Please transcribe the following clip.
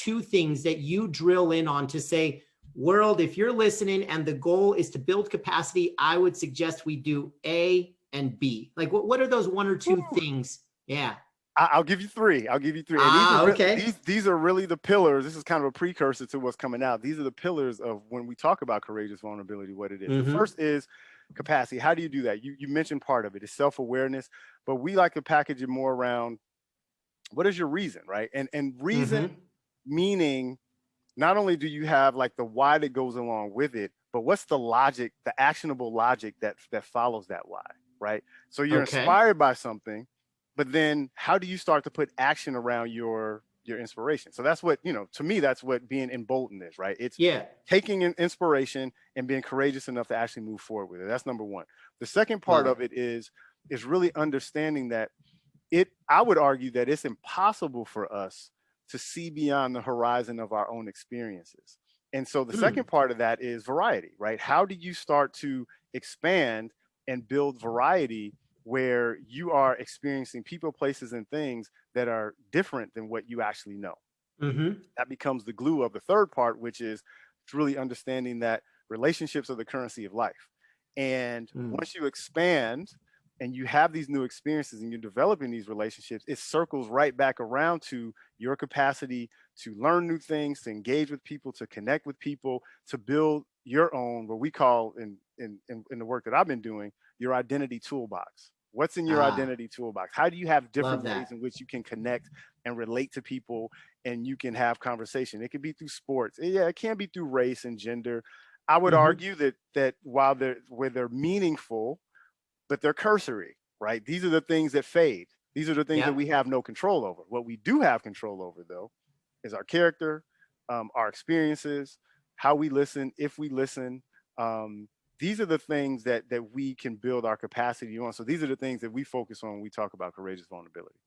two things that you drill in on to say, world, if you're listening and the goal is to build capacity, I would suggest we do A and B. Like, what are those one or two things? Yeah. I'll give you three. I'll give you three. And these are Okay. these are really the pillars. This is kind of a precursor to what's coming out. These are the pillars of when we talk about courageous vulnerability, what it is. The first is capacity. How do you do that? You mentioned part of it is self-awareness, but we like to package it more around what is your reason, right? And reason meaning not only do you have like the why that goes along with it, but what's the logic, the actionable logic that follows that why, right? So you're inspired by something, but then how do you start to put action around your inspiration? So that's what, you know, to me, that's what being emboldened is, right? It's taking an inspiration and being courageous enough to actually move forward with it. That's number one. The second part of it is really understanding that I would argue that it's impossible for us to see beyond the horizon of our own experiences. And so the second part of that is variety, right? How do you start to expand and build variety where you are experiencing people, places, and things that are different than what you actually know? That becomes the glue of the third part, which is really understanding that relationships are the currency of life. And once you expand and you have these new experiences and you're developing these relationships, it circles right back around to your capacity to learn new things, to engage with people, to connect with people, to build your own, what we call in the work that I've been doing, your identity toolbox. What's in your identity toolbox? How do you have different ways in which you can connect and relate to people and you can have conversation? It can be through sports. Yeah, it can be through race and gender. I would argue that while they're meaningful, but they're cursory, right? These are the things that fade. These are the things that we have no control over. What we do have control over, though, is our character, our experiences, how we listen, if we listen. These are the things that we can build our capacity on. So these are the things that we focus on when we talk about courageous vulnerability.